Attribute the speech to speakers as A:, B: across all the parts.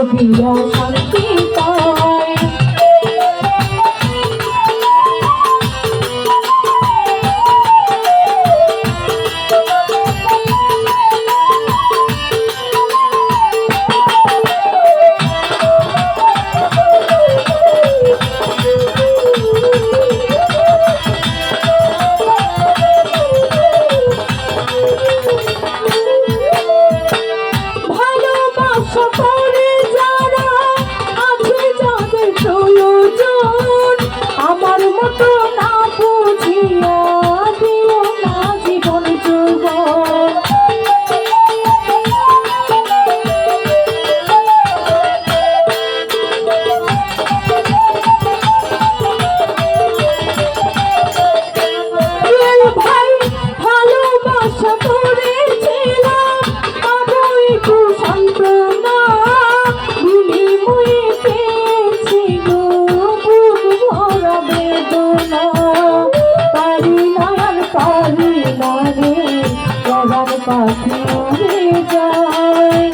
A: দিয়া শান্তি পায়। পাখি উড়ে যায়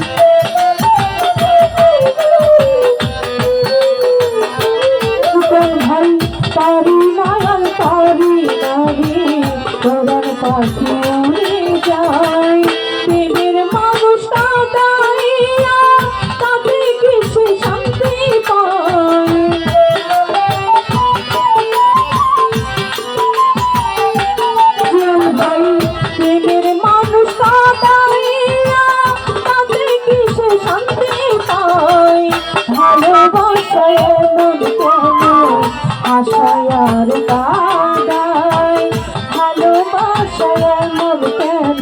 A: ভাই পারি না আর পারি না রে তোরার পাখি উড়ে যায় প্রেমের মানুষটা দাইয়া তাতে কিছু শান্তি পায় ভাই প্রেমের ভালোবাসায় মন কেন আশায় আর কাঁদায় ভালোবাসায় মন কেন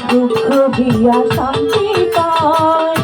A: দুঃখ দিয়া শান্তি পায়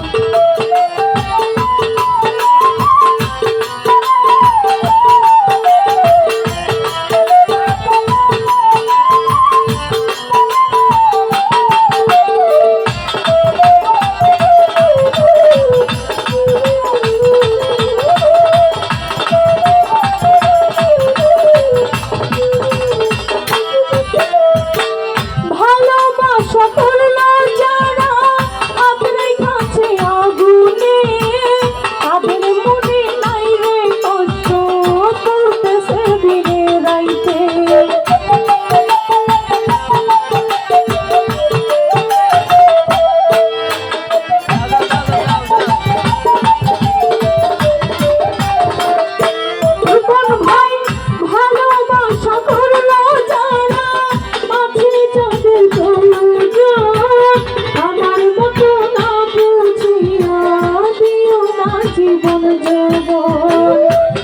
A: জীবন জীবন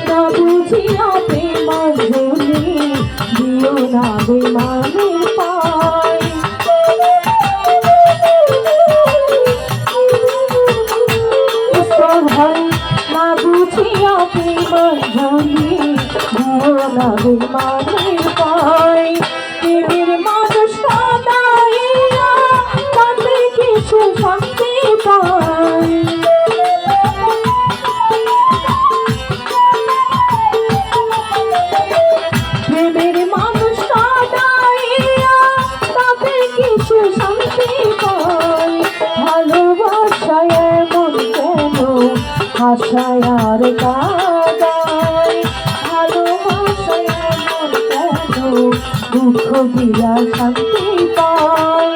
A: না বুঝিয়া প্রেমাঞ্জলি দিও না বেমানের পায় ভাই না বুঝিয়া প্রেমাঞ্জলি দিও না বেমানের পায় প্রেমের মানুষটা দাইয়া তাতে কিছু শান্তি পায় আশায় আর কাঁদায় ভালোবাসায় মন কেন দুঃখ দিয়া শান্তি পায়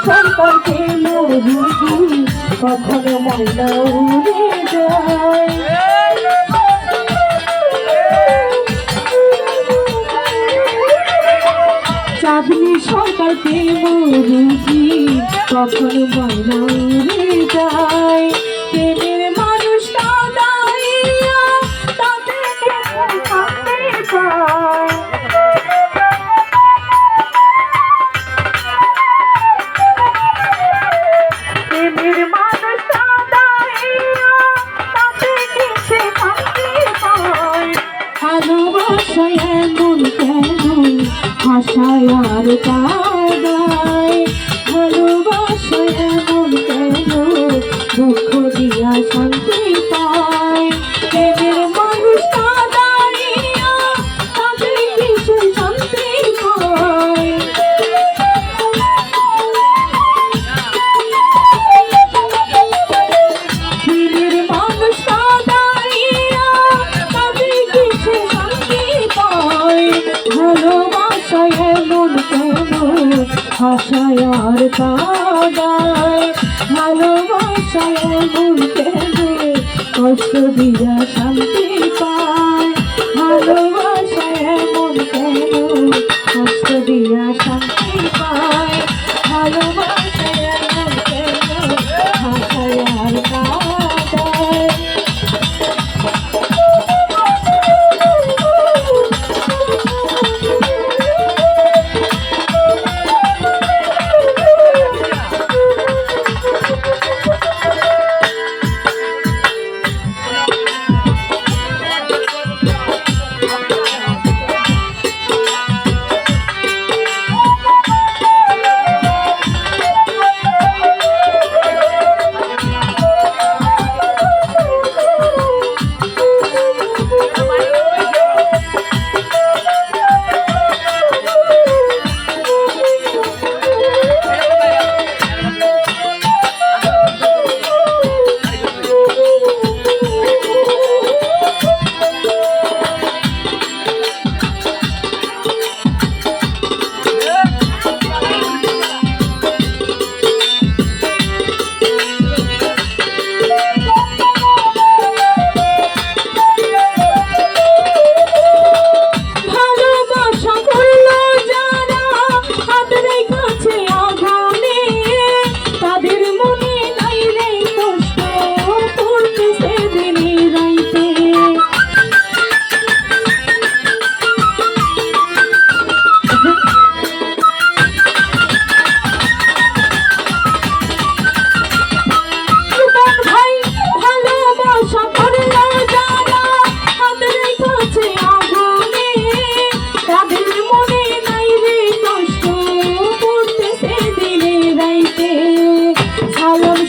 A: Some সরকারকে মুরগি কখনো ময়না উড়ে যায়। চাঁদনি সরকারকে মুরগি কখনো ময়না উড়ে যায়। প্রেমের মানুষ কাঁদাইয়া তাতে থাকতে পায়। প্রেমের মানুষ কাঁদাইয়া তাতে কিছু থাকতে পায়। ভালোবাসায় এমন কেন ভাষায় আর কাদায়। ভালোবাসায় এমন কেন দুঃখ দিয়া শান্তি পায়। প্রেমের মানুষ কাঁদাইয়া তাদের কিছু শান্তি পায়। প্রেমের মানুষ কাঁদাইয়া তাদের কিছু শান্তি পায়। ভালোবাসায় এমন কেন ভাষায় আর কাদায়। ভালোবাসায় এমন কেন কষ্ট দিয়া শান্তি পায়। ভালোবাসায় এমন কেন কষ্ট দিয়া শান্তি পায়। ভালোবাসায় এমন কেন ভাষায় আর কাদায়।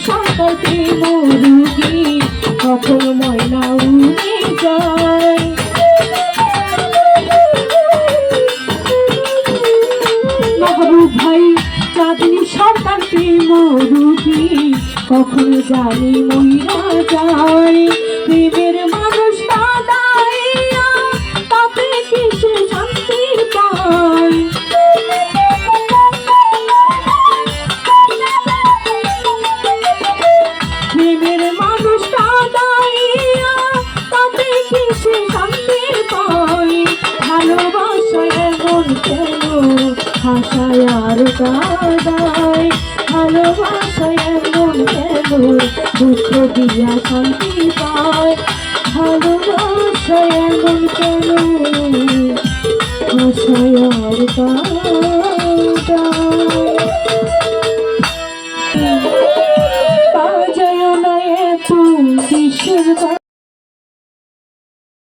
A: সরকারকে মুরগি কখনো ময়না উড়ে যায়। মাহবুব ভাই চাঁদনি সরকারকে মুরগি কখনো জানি মইরা যায়। প্রেমের মানুষ কাঁদাইয়া তাতে কিছু শান্তি পায়। প্রেমের মানুষ কাঁদাইয়া তাতে কিছু শান্তি পায়। ভালোবাসায় এমন কেন ভাষায় আর কাদায়। ভালোবাসায় এমন কেন দুঃখ দিয়া শান্তি পায়। ভালোবাসায় এমন কেন ভাষায় আর কাদায়।